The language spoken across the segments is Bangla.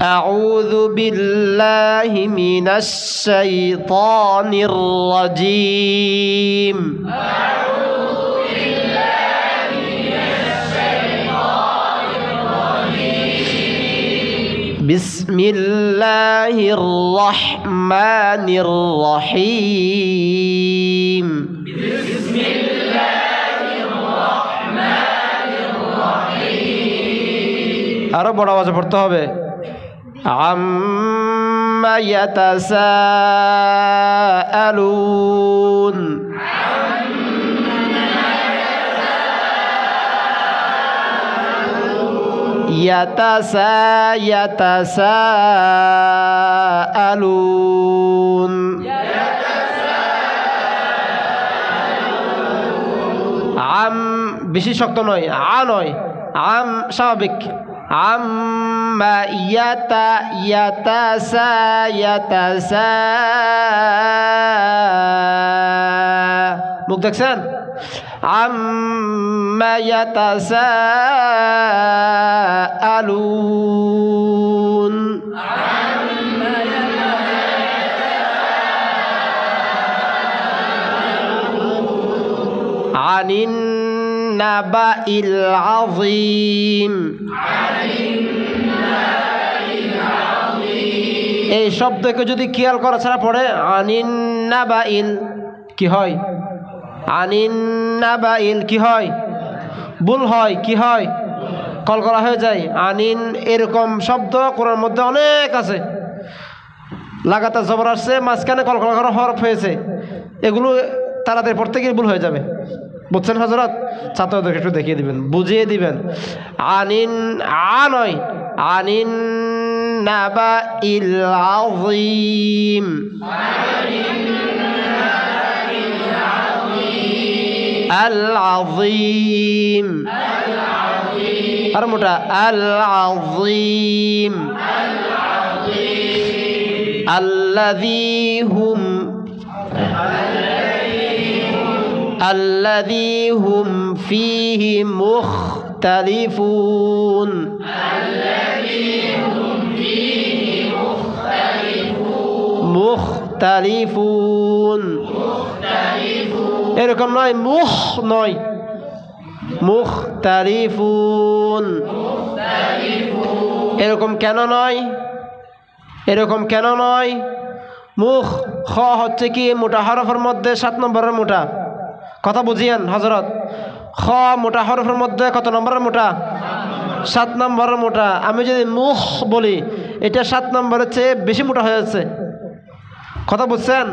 أعوذ بالله من الشيطان الرجيم أعوذ بالله من الشيطان الرجيم بسم الله الرحمن الرحيم بسم الله الرحمن الرحيم আরো বড় আওয়াজে পড়তে হবে عما يتساءلون يتساءلون عم বেশি শক্ত নয় নয় عم স্বাভাবিক عما يتساءلون মুখ দেখছেন عما يتساءلون عن النبأ العظيم এই শব্দকে যদি খেয়াল করা ছাড়া পড়ে আনিন নাবাইল কি হয় আনিন নাবাইল কি হয় ভুল হয় কি হয় কলকলা হয়ে যায় আনিন এরকম শব্দ কোরআনের মধ্যে অনেক আছে লাগাতার জবর আসছে মাঝখানে কলকলা করা হরফ হয়েছে এগুলো তাড়াতাড়ি পড়তে গিয়ে ভুল হয়ে যাবে বুঝছেন হযরত ছাত্রদেরকে একটু দেখিয়ে দিবেন বুঝিয়ে দিবেন আনিন নয় আনিন নাবাইল আযীম আল আযীম আর মোটা আল আযীম الذي هم فيه مختلفون এরকম নয় নয় মুখতালিফুন এরকম কেন নয় মুখ খ হচ্ছে কি মোটা হরফের মধ্যে 7 নম্বরের মোটা কথা বুঝিয়েন হযরত খ মোটা হরফের মধ্যে কত নম্বরের মোটা 7 নম্বরের মোটা আমি যদি মুখ বলি এটা 7 নম্বরের চেয়ে বেশি মোটা হয়ে যাচ্ছে কথা বুঝছেন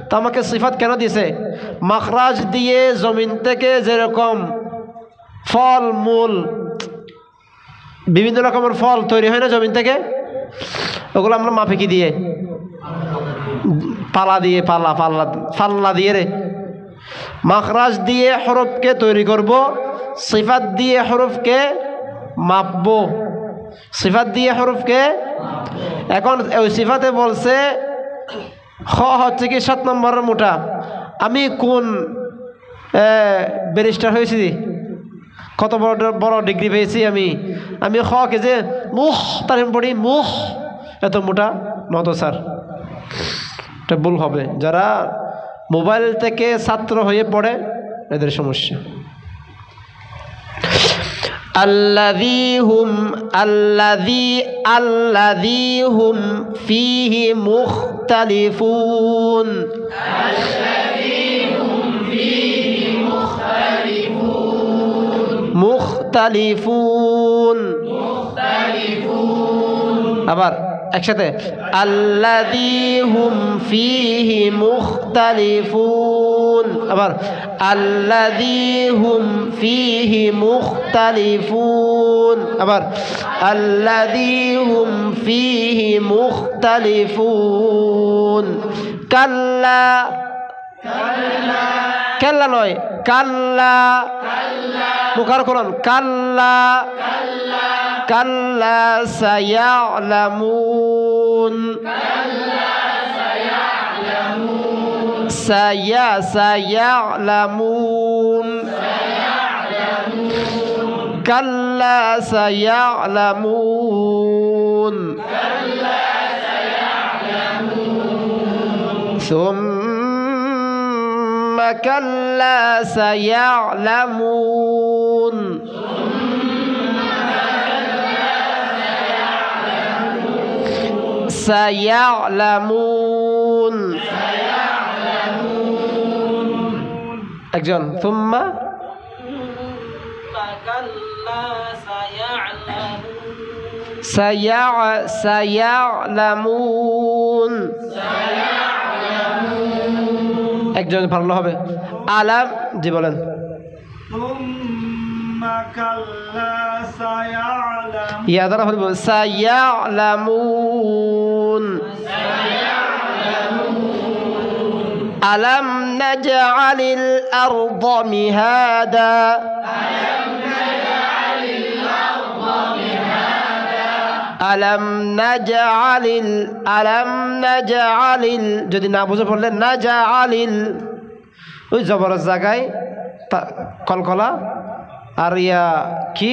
তো আমাকে সিফাত কেন দিয়েছে মাখরাজ দিয়ে জমিন থেকে যেরকম ফল মূল বিভিন্ন রকমের ফল তৈরি হয় না জমিন থেকে ওগুলো আমরা মাপে কি দিয়ে পাল্লা দিয়ে রে মাখরাজ দিয়ে হরফকে তৈরি করব সিফাত দিয়ে হরফকে মাপবো সিফাত দিয়ে হরফকে এখন ওই সিফাতে বলছে খ হচ্ছে কি 7 নম্বরের মোটা আমি কোন ব্যারিস্টার হয়েছি কত বড় ডিগ্রি পেয়েছি আমি খ কে যে মুখ তার পড়ি মুখ এত মোটা নত স্যার এটা ভুল হবে যারা মোবাইল থেকে ছাত্র হয়ে পড়ে এদের সমস্যা الذي هم فيه مختلفون আবার একসাথে الذي هم فيه مختلفون আবার الذي هم فيه مختلفون আবার الذي هم فيه مختلفون كلا নয় কাল্লা মুখার কোরআন কাল্লা কাল্লা সায়ালামুন সায়ালামুন কাল্লা সায়ালামুন ثم كلا سيعلمون سيعلمون একজন ثم سيعلمون একজন ভালো হবে আলাম জি বলেন ثم كلا سيعلمون ইয়া দ্বারা হবে سيعلمون ألم نجعل الأرض مهادا ألم نجعل যদি না বুঝে পড়লে نجعل ওই জবরের জায়গায় কলকলা আর ইয়া কি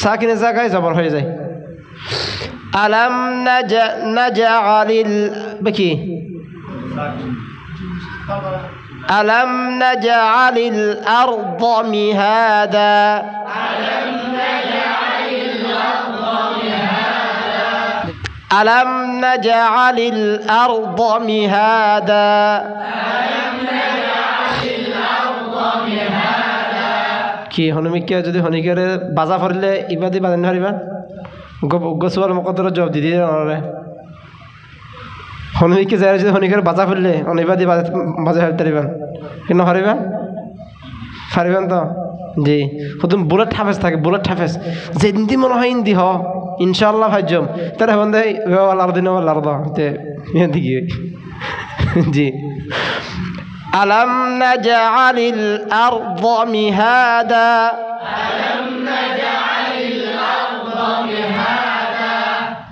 সাকিনের জায়গায় জবর হয়ে যায় ألم نجعل بكي ألم نجعل الأرض مهادا ألم نجعل الأرض مهادا কি হনুমিকে যদি হনিকের বাজা ফরিলে ইবাদি বাজান হারিবা গসুয়াল মকদর জবাব দি দিয়ে হনুমিকে যাই যদি হনিকের বাজা ফরিলে অনিবাদি বাজা হারতে পারিবেন কেন হারিবেন পারিবেন তো জি প্রথম বুলেট ঠাফেস থাকে বুলেট ঠাফেস যেদিন দি মনে হয় ইন্দি হ ইনশাআল্লাহ ভাজ্যম তার এখন দেয় আল্লাহর দিন আল্লাহর দে দিকে জি ألم نجعل الأرض مهادا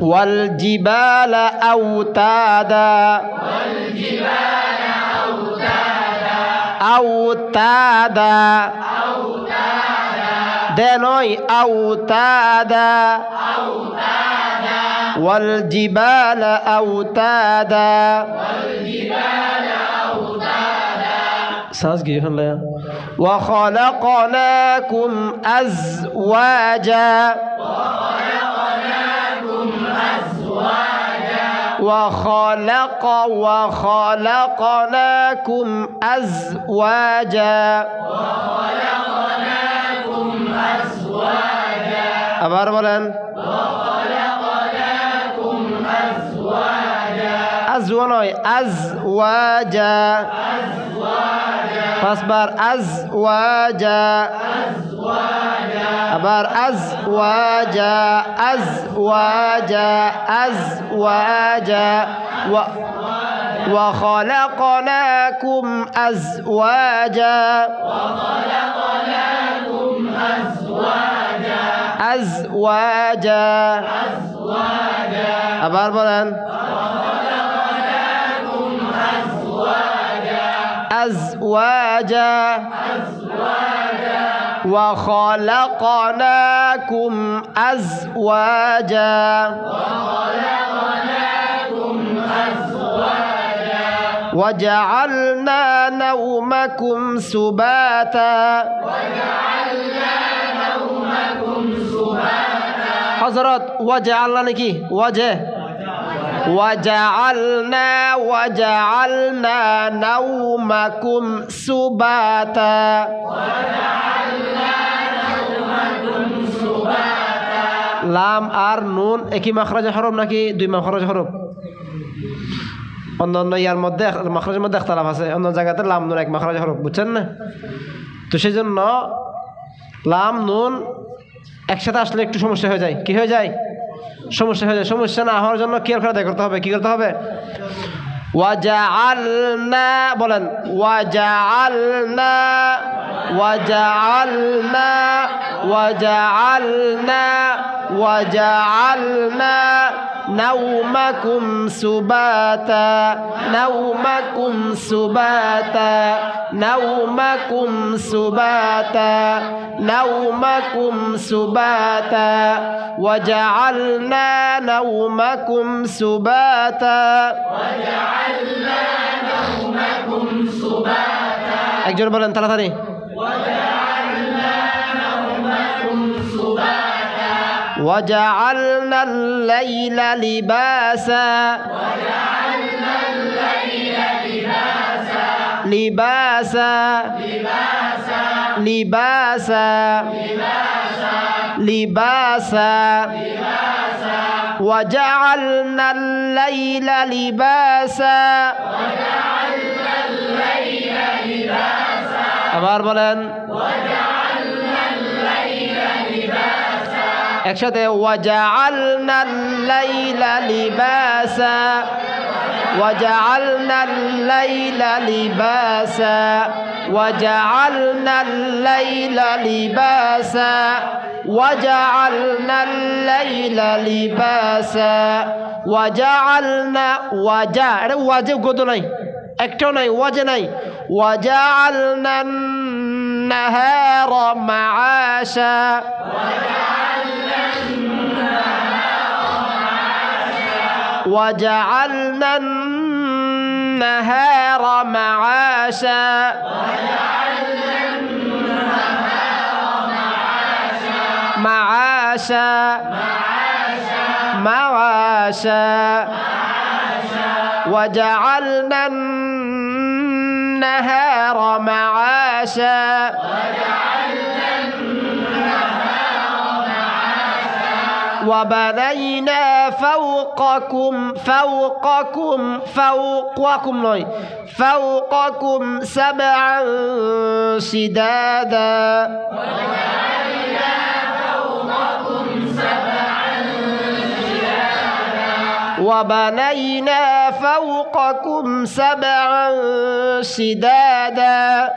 والجبال أوتادا أوتادا دنوي أوتادا والجبال أوتادا وخلقناكم أزواجا وخلقناكم أزواجا আবার বলেন আজওয়া নয় আজওয়াজা পাঁচবার আজওয়াজা আবার আজওয়াজা আজওয়াজা আজওয়াজা وخلقناكم أزواجا أزواجا আবার বলেন أزواجا وخلقناكم أزواجا وجعلنا نومكم سباتا حضرت وجعلنا نكي وجه وجعلنا نومكم سباتا লাম আর নুন একই মাখরাজ হরফ নাকি দুই মাখরাজ হরফ অন্যান্য ইয়ার মধ্যে মাখরাজের মধ্যে ইখতিলাফ আছে অন্য জায়গাতে লাম নুন এক মাখরাজ হরফ বুঝছেন না তো সেই জন্য লাম নুন একসাথে আসলে একটু সমস্যা হয়ে যায় কি হয়ে যায় সমস্যা হয়ে যায় সমস্যা না হওয়ার জন্য খেয়াল করে করতে হবে কি করতে হবে ওয়াজআলনা বলেন ওয়াজআলনা وجعلنا وجعلنا وجعلنا نومكم سباتا نومكم سباتا نومكم سباتا نومكم سباتا وجعلنا نومكم سباتا وجعلنا نومكم سباتا একজন বলেন তাড়াতাড়ি وجعلنا الليل لباسا وجعلنا الليل لباسا لباسا لباسا لباسا وجعلنا الليل لباسا وجعلنا الليل لباسا আবার বলেন একসাথে وجعلنا الليل لباسا وجعلنا الليل لباسا وجعلنا الليل لباسا وجعلنا الليل لباسا وجعلنا ওয়াজে গদ নাই একটাও নাই ওয়াজে নাই وجعلنا النهار معاشا وجعلنا النهار معاشا معاشا معاشا وجعلنا النهار معاشا وبنينا فوقكم فوقكم سبعا شدادا وبنينا فوقكم سبعا شدادا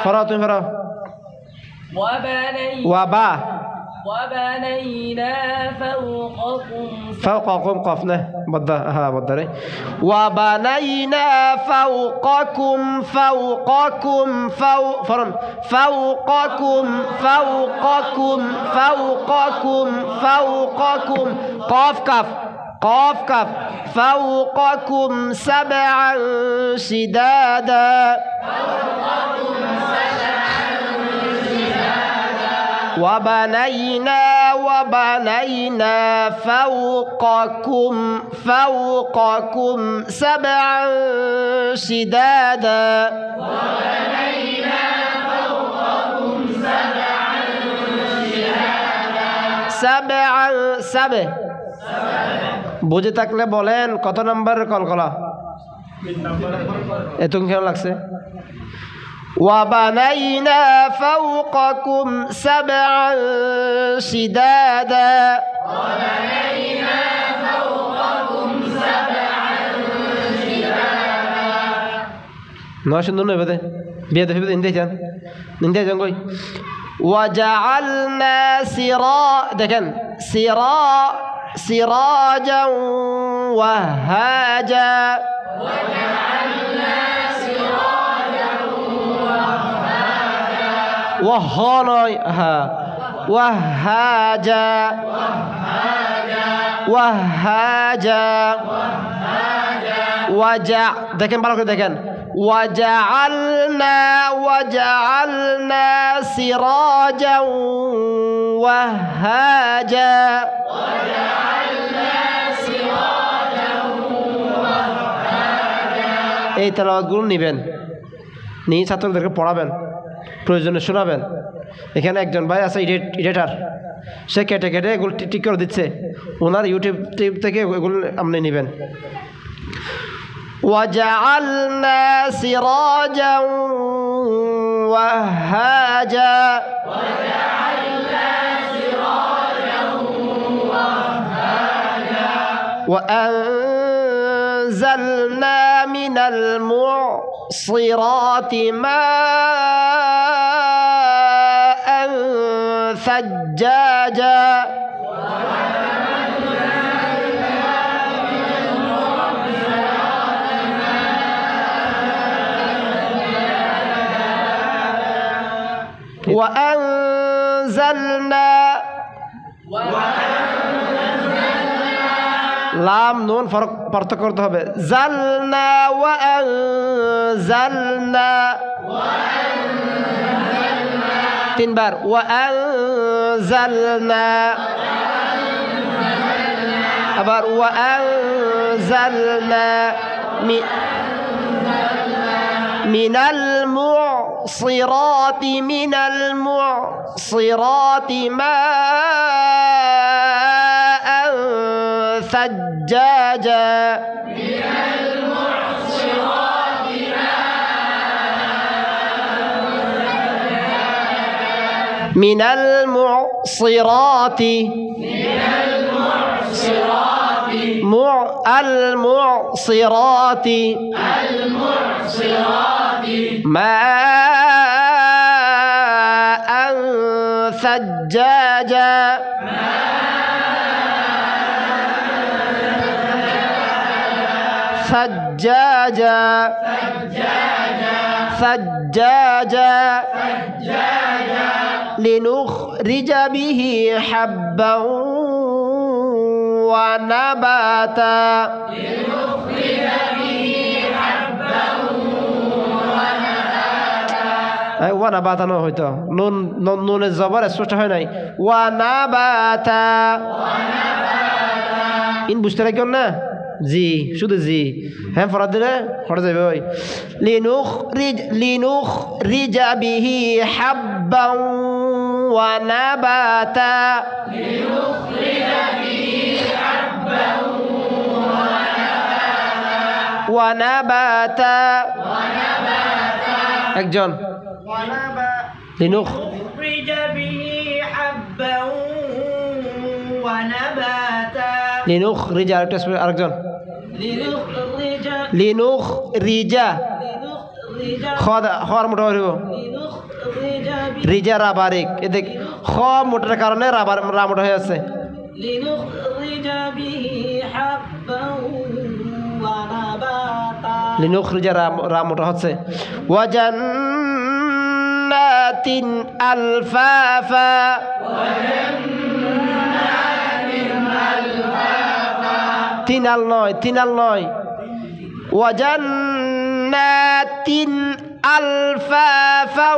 فراتون فرا وبنينا فوقكم قفنا بدا ها بدري وبنينا فوقكم فرن فوقكم قاف كاف فوقكم سبعا شدادا وبنينا فوقكم سبعا شدادا سبع বুঝে থাকলে বলেন কত নম্বরের কলকলা এত কেমন লাগছে وبنينا فوقكم سبعا شدادا وبنينا فوقكم سبعا شدادا ناشن دون بده بيد في انت جان كوي وجعلنا سراجا وهاجا وهاجا দেখেন ভালো করে দেখেন وجعلنا سراجا وهاجا এই তেলাওয়াতগুলো নেবেন নিয়ে ছাত্রদেরকে পড়াবেন প্রয়োজনে শোনাবেন এখানে একজন ভাই আছে এডিটর সে কেটে এগুলো ঠিক করে দিচ্ছে ওনার ইউটিউব থেকে এগুলো আপনি নেবেন وجعلنا سراجا وهاجا وأنزلنا من المعصرات ماء ثجاجا وأنزلنا লাম নুন পার্থক্য করতে হবে জালনা ওয়া আনজালনা তিনবার ওয়া আনজালনা আবার ওয়া আনজালনা মিনাল মুসিরাতি মিনাল মুসিরাতি মাআন ثجاجا من المعصرات المعصرات ماء ثجاجا ثجاجا ثجاجا لنخرج به حبا ونباتا ونباتا না হয়তো নুন নুনের জবর স্পষ্ট হয় নাই ওয়ানাবাতা ইন বুঝতে রাখুন না জি শুধু জি হ্যাঁ ফরাদ দিলে পড়া যাবে ওই লিনুখরিজ বিহি হাব্বান ওয়া নাবাতা ওয়া নাবাতা একজন লিনুখরিজ বিহি হাব্বান ওয়া নাবাতা লিনুখরিজ আরেকজন লিনুখরিজা খর মোটা হইব রিজা রা বারিক এ দেখ খ মোটার কারণে রা মোটা হয়ে আছে লিনুখরিজা রা মোটা হচ্ছে ওয়াজান্নাতিন আলফাফা তিনাল নয় ওয়াজান্নাতিন আলফাফা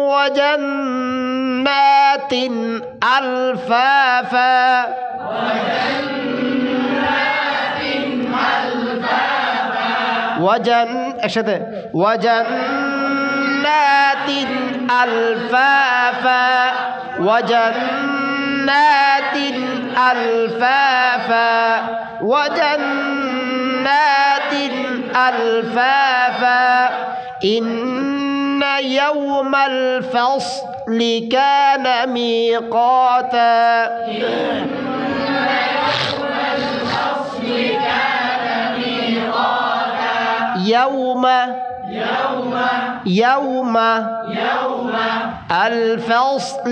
ওয়াজান্নাতিন আলফাফা একসাথে ওয়াজান্নাতিন আলফাফা ওয়াজান্নাতিন আলফাফা وجنات ألفافا إن يوم الفصل كان ميقاتا يوم الفصل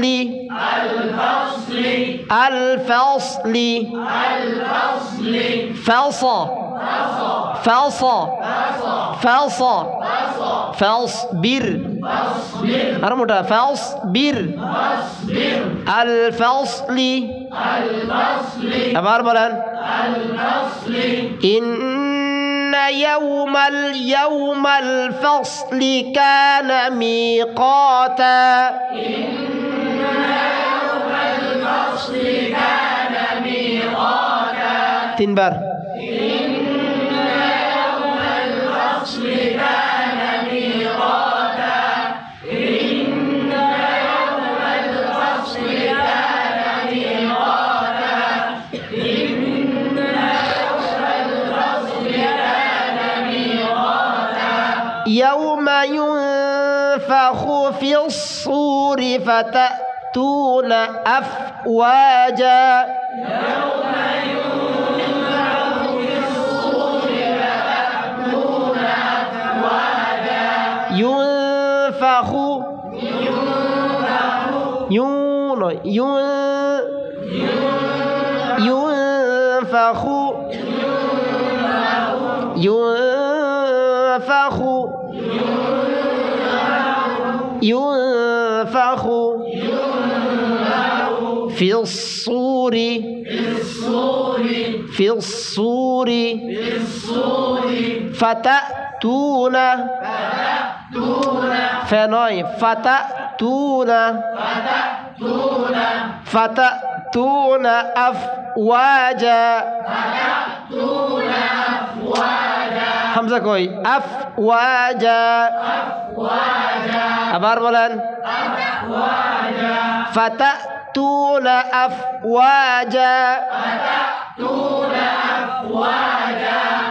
فاصبر أرموتا فاصبر الفصل أبار بلان إن يوم الفصل كان ميقاتا تنبر يوم ينفخ في الصور فتأتون أفواجا ينفخ يون নয় ইউনফাখু ইউনফাখু ইউনফাখু في الصور في الصور فتأتون فنوي فتأتون أفواجا حمزة كوي أفواجا أبار بولن فتأتون أفواجا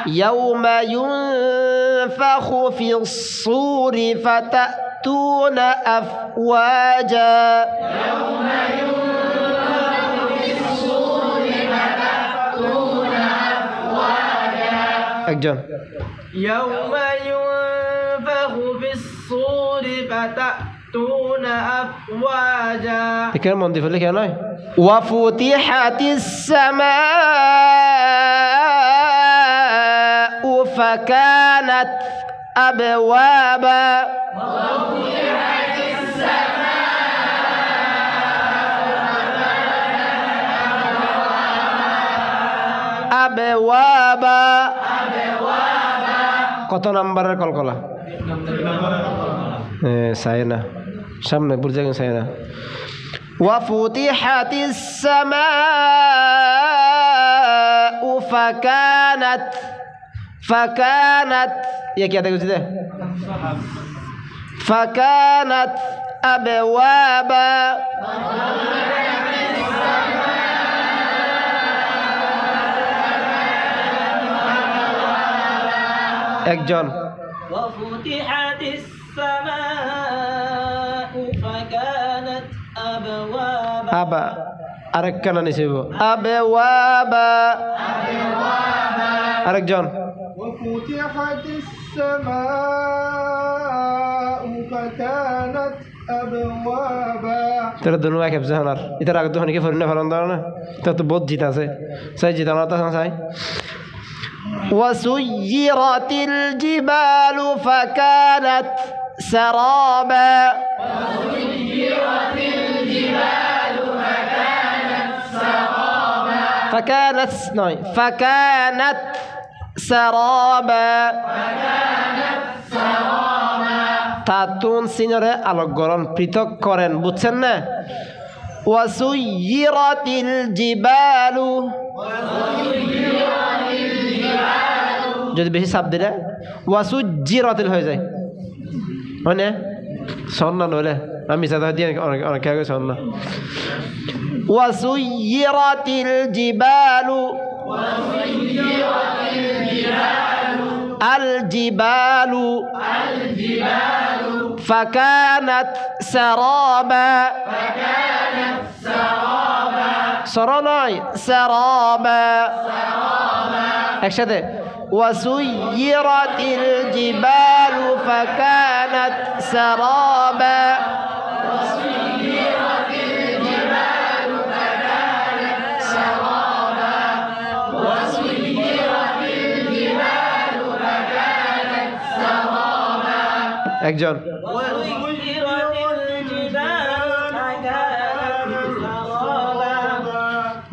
يوم ينفخ في الصور فتأتون أفواجا يوم ينفخ في الصور فتأتون أفواجا أكجن يوم ينفخ في الصور فتأتون أفواجا كلام نضيف لك يا ناي وفتحت السماء فكانت أبوابا وفتحت السماء أبوابا কত নাম্বারের কলকলা সাইনা সামনে বুঝে গেছেন সাইনা وفتحت السماء فكانت يا كده كده فكانت أبوابا একজন وفتحت السماء فكانت أبوابا আবা আরেকখানা নিছেব আবওয়াবা আরেকজন وفتحت السماء فكانت أبوابا তোরা দুনো এক জানার এটার আগে দোকানে কি ফরিনা ফরন দাও না তো তো বহুত জিত আছে সাই জিত না তা সাই وسيرت الجبال فكانت سرابا فكانت سرابا তাতুন সিনরে আলোকগরণ পৃথক করেন বুঝছেন না ওয়াসুইরাতিল জিবালু যদি বেশি চাপ দিলে ওয়াসুজিরাতিল হয়ে যায় হয় না সন্না নইলে আমি সাথে দিয়ে অনেক আগে সন্না ওয়াসুইরাতিল জিবালু الجبال فكانت سرابا سرابا একসাথে وسيرت الجبال فكانت سرابا একজন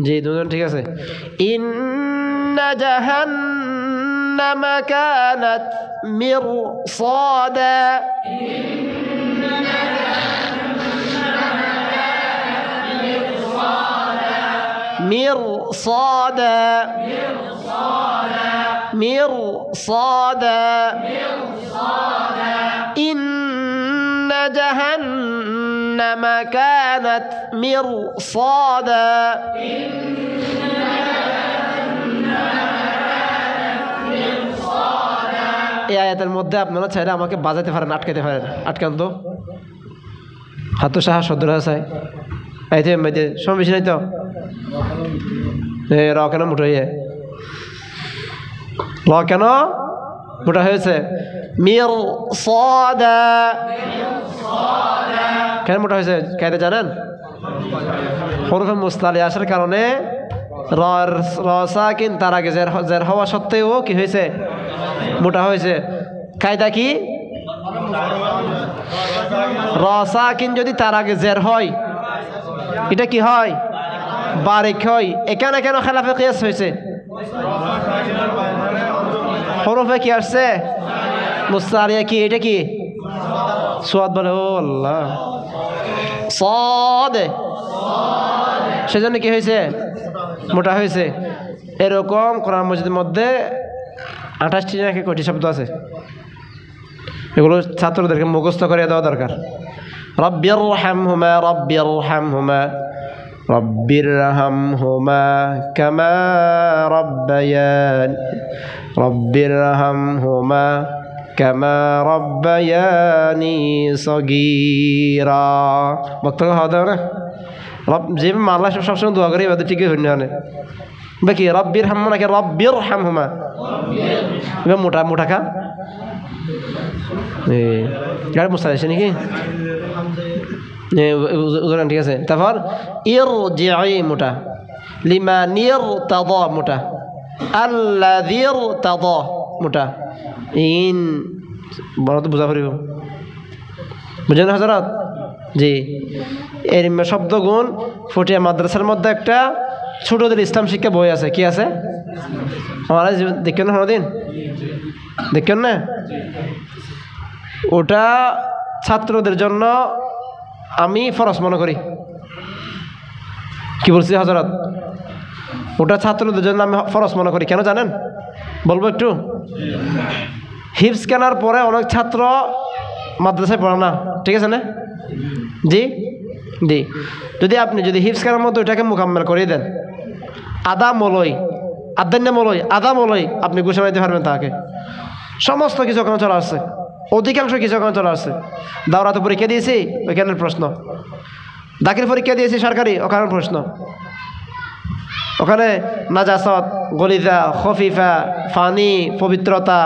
জি দুজন ঠিক আছে ইন্না জাহান্নামা কানাত মিরসাদা مرصادا إن جهنم كانت مرصادا এই আয়াতের মধ্যে আপনারা চাইলে আমাকে বাজাতে পারেন আটকাতে পারেন আটকান তো হাত সাহা সদ্র হাসায় আইতে মাইতে সময় বেশি নাই তো র কেন মোটা হয়ে ল কেন মোটা হয়েছে মিরসাদা কেন মোটা হয়েছে কায়দা জানেন হরফে মুস্তালি আসার কারণে র সাকিন তার আগে জের হওয়া সত্ত্বেও কি হয়েছে? মোটা হয়েছে। কায়দা কি? র সাকিন যদি তার আগে জের হয় এটা কি হয়? বারিক হয়। এখানে কেন খেলাফে কিয়াস হয়েছে? হরফে কি আসছে? মুস্তারিয়া কি? এটা কি? সোয়াদ বলে। ও আল্লাহ, সদ, সেজন্য কি হয়েছে? মোটা হয়েছে। এরকম কোরআন মজিদের মধ্যে 28টি নাকি কয়টি শব্দ আছে, এগুলো ছাত্রদেরকে মুখস্থ করে দেওয়া দরকার। রব্বির হামহুমা, রব্বির হামহুমা, রব্বির হামহুমা কামা রব্বায়ান, রব্বির হামহুমা কামা রব্বায়ানি সগীরা। বক্তব্য হওয়া দেবে না? রব যে আল্লাহ সবসময় দোয়া করে এবার ঠিকই হইনি আনে বাকি রব্বির হাম নাকি রব্বির হামহুমা, এবার মোটা মোটা খা গাড়ি মুস্তাদ আছে নাকি? উদাহরণ ঠিক আছে। তারপর ইর জিআই মোটা, লিমানির তাদা মোটা, আল্লাযির তাদা মোটা। ইন বড় তো বুঝা পারিব, বুঝলেন হযরত? জি, এর শব্দ গুণ ফটিয়া মাদ্রাসার মধ্যে একটা ছোটদের ইসলাম শিক্ষা বই আছে। কি আছে? আমার দেখেন না, দিন দেখেন না? ওটা ছাত্রদের জন্য আমি ফরজ মনে করি। কি বলছি হযরত? ওটা ছাত্রদের জন্য আমি ফরজ মনে করি। কেন জানেন? বলবো একটু। হিফজ কেনার পরে অনেক ছাত্র মাদ্রাসায় পড়ে না, ঠিক আছে না? জি জি, যদি আপনি হিফজ কেনার মধ্যে ওইটাকে মোকাম্মেল করিয়ে দেন, আদা মলই, আদান্য মলই, আদা মলই আপনি ঘোষণা দিতে পারবেন তাকে। সমস্ত কিছু ওখানে চলে আসছে, অধিকাংশ কিছু ওখানে চলে আসছে। দাওরাতে পরীক্ষা দিয়েছি, ওইখানের প্রশ্ন। দাখিল পরীক্ষা দিয়েছি সরকারি, ওখানের প্রশ্ন। ওখানে নাজাসত, গলিজা, খফিফা, ফানি, পবিত্রতা,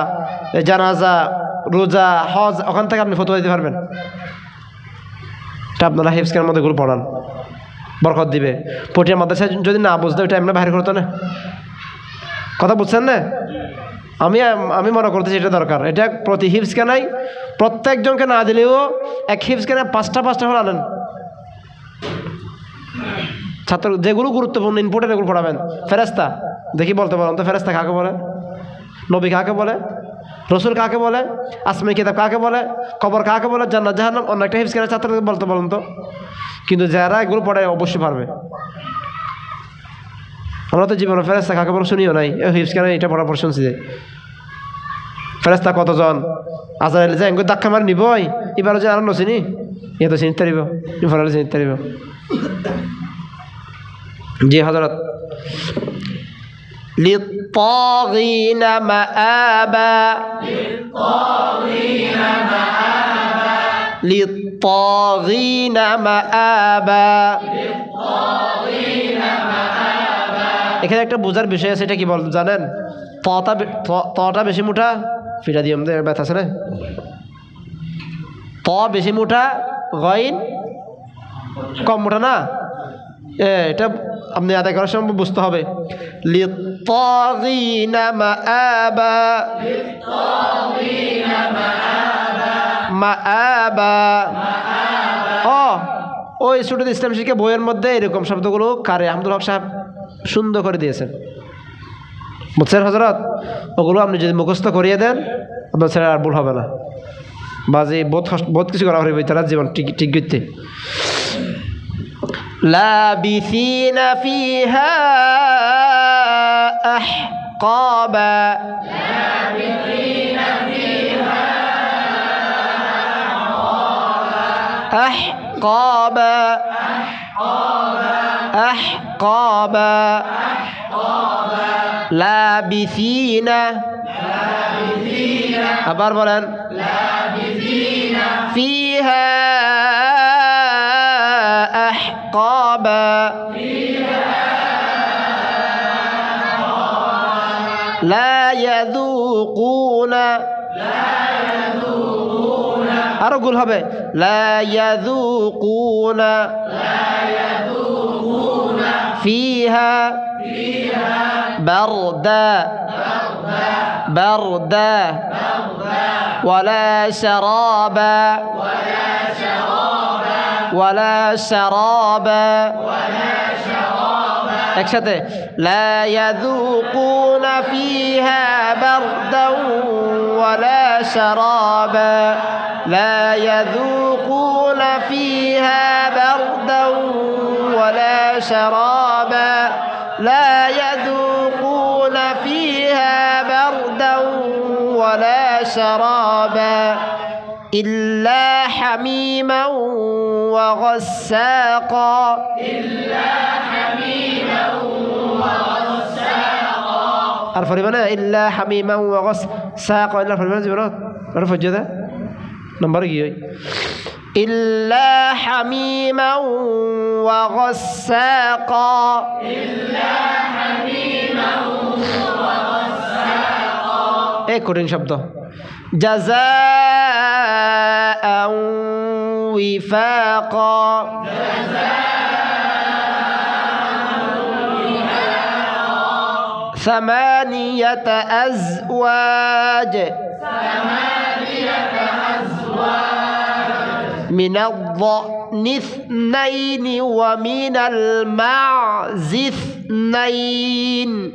জানাজা, রোজা, হজ, ওখান থেকে আপনি ফতোয়া দিতে পারবেন। এটা আপনারা হিফজকের মধ্যে গুলো পড়ান, বরকত দিবে। পটিয়া মাদ্রাসায় যদি না বুঝতে ওইটা এমনি বাইরে করতো না। কথা বুঝছেন না? আমি মনে করতেছি এটা দরকার। এটা প্রতি হিফজকে নাই, প্রত্যেকজনকে না দিলেও এক হিফজকে না 5টা হল আনেন। ছাত্র যেগুলো গুরুত্বপূর্ণ ইম্পর্টেন্ট এগুলো পড়াবেন। ফেরেস্তা দেখি বলতে পারেন তো, ফেরেস্তা কাকে বলে? নবী কাকে বলে? রসুল কাকে বলে? আসমানি কিতাব কাকে বলে? কবর কাকে বলে? জান্নাত জাহান্নাম। অন্য একটা হিফজ কেনা ছাত্রকে বলতে বলেন তো। কিন্তু যারা এগুলো পড়ে অবশ্যই পারবে। আমরা তো জীবনে ফেরেস্তা কাকে বলে শুনিও নাই, হিফজ কেনা এটা পড়ার পর শুনছি যে ফেরেস্তা কতজন, আজরাইল যে এঙ্গুর ধাক্কা মারি নিবই, এবারও যে আর নচিনি, ইয়ে তো চিনিতে পারিব, ইফারে চিনিতে পারিব। জি হযরত। লিত্তাগিনা মাআবা, লিত্তাগিনা মাআবা। এখানে একটা বোঝার বিষয় আছে, এটা কি বল জানেন? তটা বেশি মোটা, ফিটা দিয়ে আমাদের ব্যথা আছে না? ত বেশি মোটা, গইন কম মোটা না? এটা আপনি আদায় করার সময় বুঝতে হবে। লিত্তাগিনা মাআবা, মাআবা। ওই ছোট ইসলাম শিক্ষা বইয়ের মধ্যে এরকম শব্দগুলো কারে আহমদুল হক সাহেব সুন্দর করে দিয়েছেন, বুঝছেন হযরত? ওগুলো আপনি যদি মুখস্থ করিয়ে দেন আপনার ছেলে আর ভুল হবে না। বাজে বহুত কিছু করা হবে তারা জীবন ঠিক করতে। লাবিসিনা ফিহা আহকাবা, আহকাবা, আহকাবা, লাবিসিনা। আবার বলেন, ফিহা আহকাবা, লা ইয়াযুকুনা। আরো গুল হবে, লা ইয়াযুকুনা, فيها بردا ولا شرابا একসাথে لا يذوقون فيها بردا ولا شرابا لا يذوقون فيها بردا ولا شرابا لا يذوقون فيها بردا ولا شرابا إلا حميما وغساقا عرف لماذا إلا حميما وغساقا إلا فريبنا زبرات عرف الجدة نمبر جيوي إلا حميما وغساقا एक कठिन शब्द جزاء وفاقا ثمانية أزواج من الضأن اثنين ومن المعز اثنين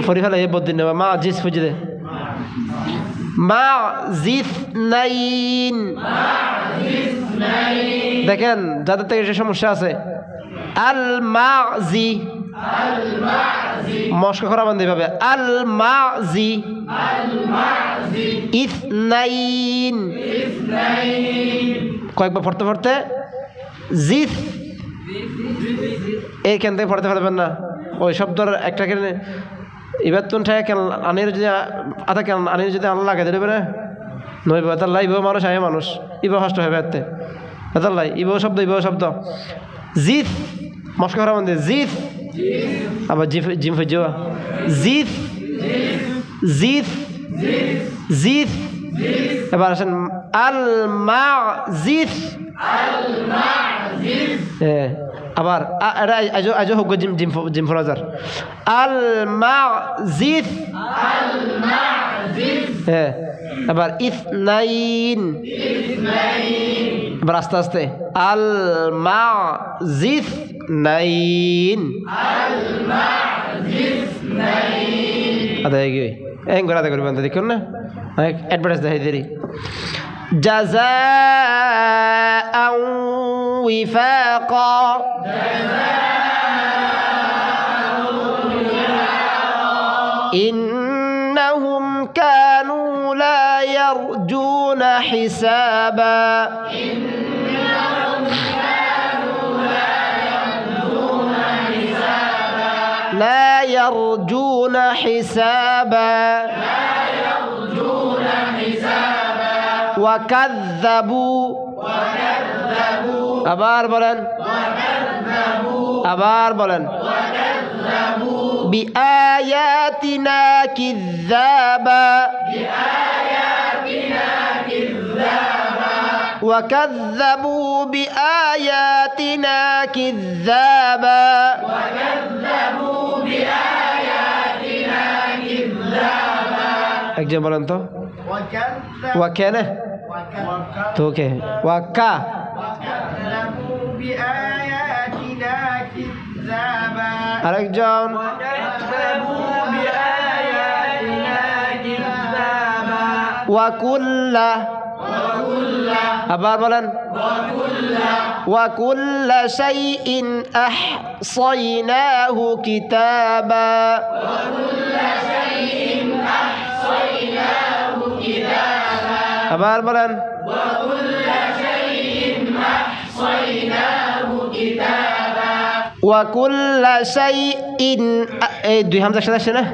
فريق لا يبود النوى معز فجده معز اثنين দেখেন যাদের থেকে যে সমস্যা আছে আল মাজি মস্ক করা বন্ধ হবে আল মাজি ইসনাইন কয়েকবার পড়তে পড়তে জিস এইখান থেকে পড়তে পারবেন না ওই শব্দর একটা কেন এবার তুন কেন আনির যদি আধা কেন আনির যদি আল্লাহ লাগাই দেবে না নইব তাল্লাহ ইব মানুষ আয় মানুষ ইব কষ্ট হবে এতে তাল্লাহ ইব শব্দ জিফ মস্ক করা বন্ধ জিফ আবার জিম ফেজ জিফ জিফ জিফ এবার আসেন আল মাজিফ আবার আজ হোক জিম ফরাজার আল মাজিফ হ্যাঁ এবার ইসনাইন এবার আস্তে আস্তে আল মাজিফ নাইন আদায় গিয়ে এং করে আদায় করবেন দেখুন না অ্যাডভার্টাইজ দেখাই দেরি جزاء وفاقا إنهم كانوا لا يرجون حسابا لا يرجون حسابا وكذبوا আবার বলেন بآياتنا كذابا وكذبوا بآياتنا كذابا একজন বলেন তো ওয়াকানা তো ওকে ওয়াকা আরেকজন ওয়াকুল্লা আবার বলেন ওয়াকুল্লা শাইইন আহসাইনাহু কিতাবা আবার বলেন ওয়াকুল্লা শাইইন এই দুই হামজা একসাথে আসছে না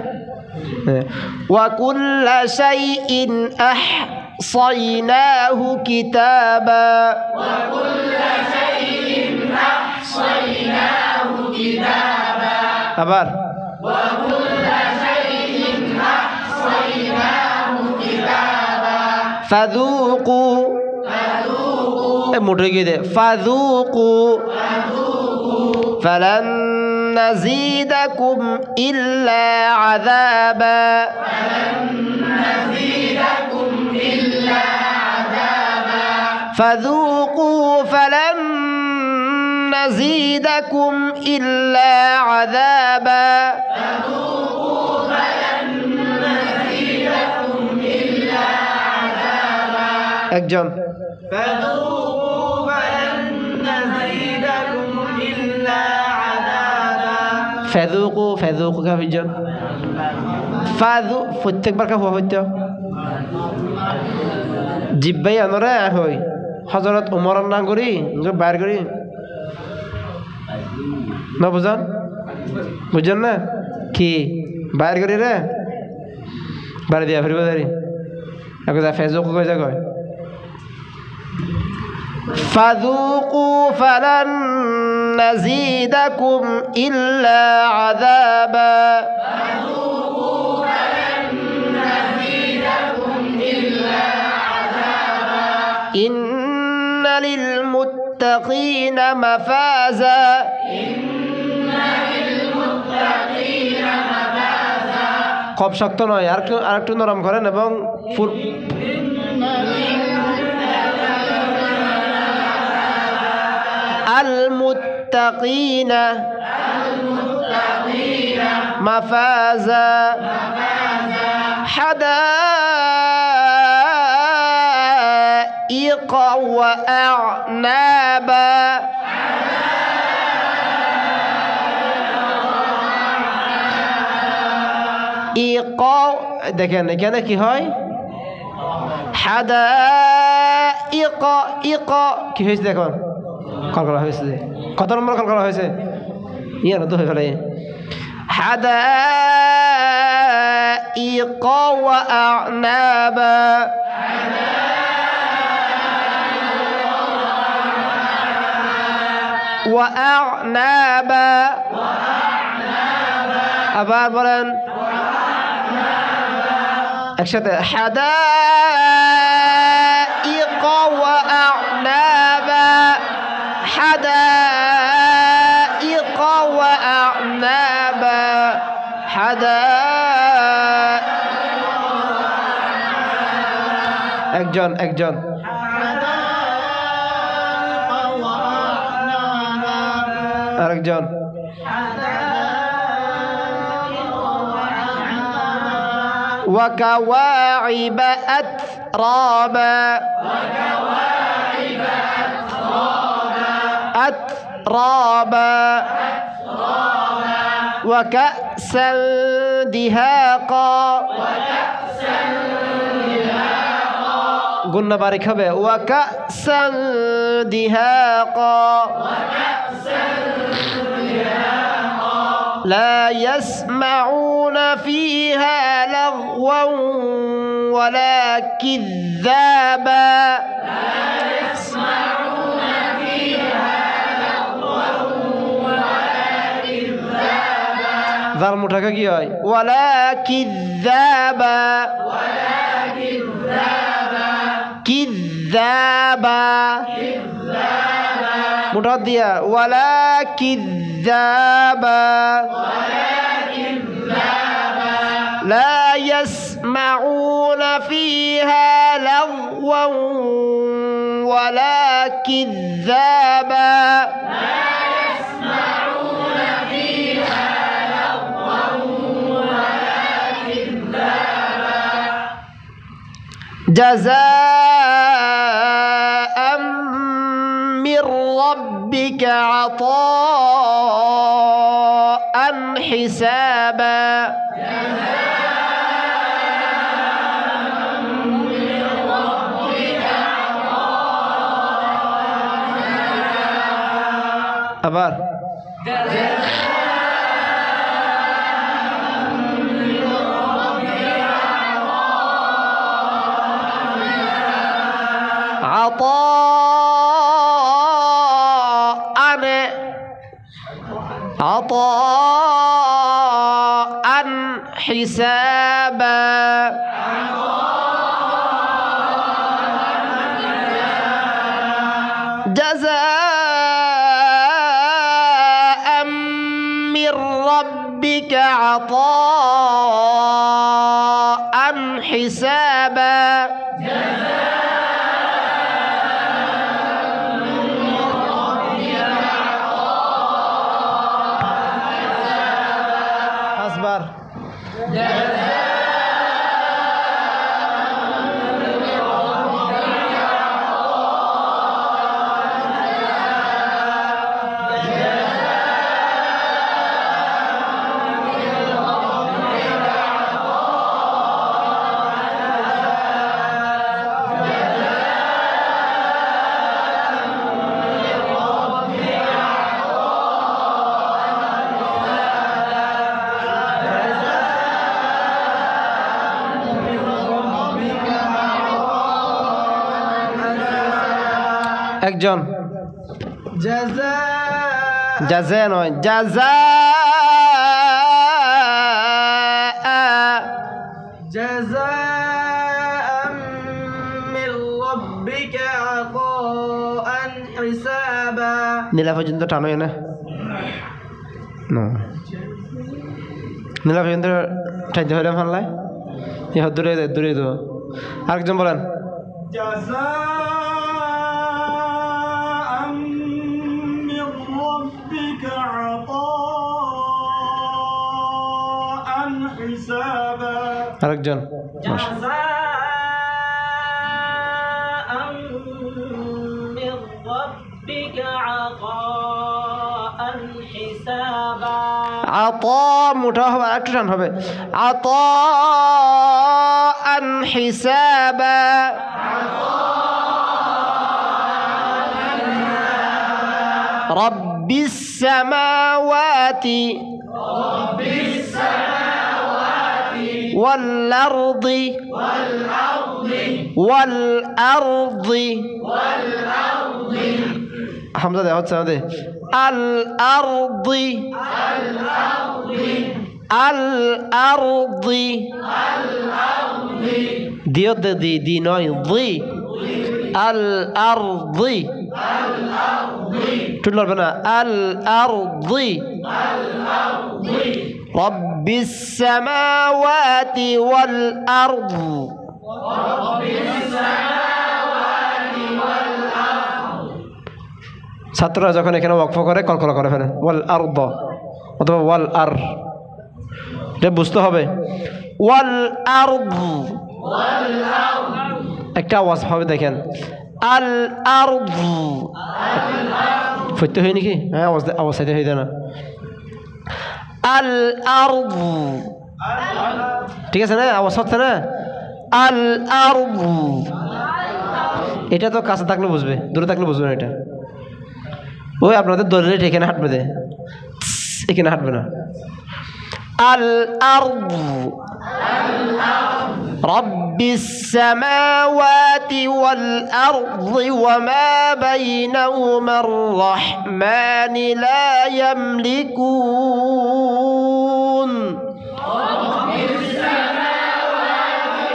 ওয়াকুল্লা শাইইন আহসাইনাহু কিতাবা আবার ফাযুকু মোটে গিয়ে দে ফাযুকু ফালান নাযীদাকুম ইল্লা আযাবা فذوقوا فلن نزيدكم إلا عذابا একজন فذوقوا فلن نزيدكم إلا عذابا فذوقوا কাফিজন প্রত্যেকবার কা হওয়া হইতো জিব্বাই আনরে হই হযরত ওমরের নাম করি বাইর করি না বুঝেন না কি বাইর করি রে বাড়ি দিয়া ফিরব দাঁড়ি এখন যা ফেসবুক কই যা কয় فذوقوا فلن نزيدكم إلا عذابا إن للمتقين مفازا খুব শক্ত নয় আর একটু নরম করেন এবং المتقين مفازا حدائق وأعنابا দেখেন এখানে কি হয় হাদাইক কি হয়েছে দেখুন কল করা হয়েছে কত নম্বর কল করা হয়েছে ইয়ে না তো হয়ে ফেলে حدائق وأعنابا وأعنابا আবার বলেন একসাথে حدائق وأعنابا حدائق وأعنابا একজন আরেকজন وكواعب أترابا وكأسا دهاقا قلنا بارك هبه وكأسا دهاقا لا يسمعون فيها لغوا ولا كذابا ذال متaka কি হয় ولا كذابا كذابا মুটা দিয়া ولا كذابا لا يسمعون فيها لغوا ولا كذابا جزاء من ربك عطاء حسابا আবার عطاء حسابا جزاء من ربك عطاء حسابا أصبر একজন জাযা নয় জাযা جزاء من ربك عطاء حسابا নীলা পর্যন্ত টানো না নীলা পর্যন্ত টাইতে হইলাম ফানলাই ইহা দূরে দূরে দো আরেকজন বলেন جزاء من ربك عطاء حسابا আরেকজন جزاء من ربك عطاء حسابا আতা মোটা হবে একটু টান হবে আতা হিসাবা رب السماوات والأرض حمزة ده هات ده الأرض دي نوع ضي الأرض تقول بنا الأرض رب السماوات والأرض ছাত্ররা যখন এখানে ওয়াকফ করে কলকলা করে ফেলে ওয়াল আরদ অথবা ওয়াল আর এটা বুঝতে হবে ওয়াল আরদ একটা আওয়াজ হবে দেখেন আল আরদ ফইতে হয় নাকি হ্যাঁ আওয়াজ সাইতে হইতে না আল আরদ ঠিক আছে না আওয়াজ হচ্ছে না আল আরদ এটা তো কাছে থাকলে বুঝবে দূরে থাকলে বুঝবে না এটা ওই আপনাদের দলিল এখানে হাঁটবে দে এখানে হাঁটবে না আল আরদ رب السماوات والأرض وما بينهما الرحمن لا يملكون رب السماوات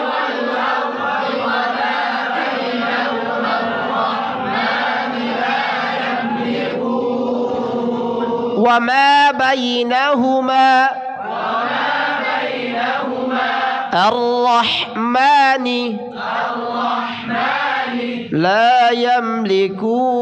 والأرض وما بينهما الرحمن لا يملكون وما بينهما الرحمن لا يملكون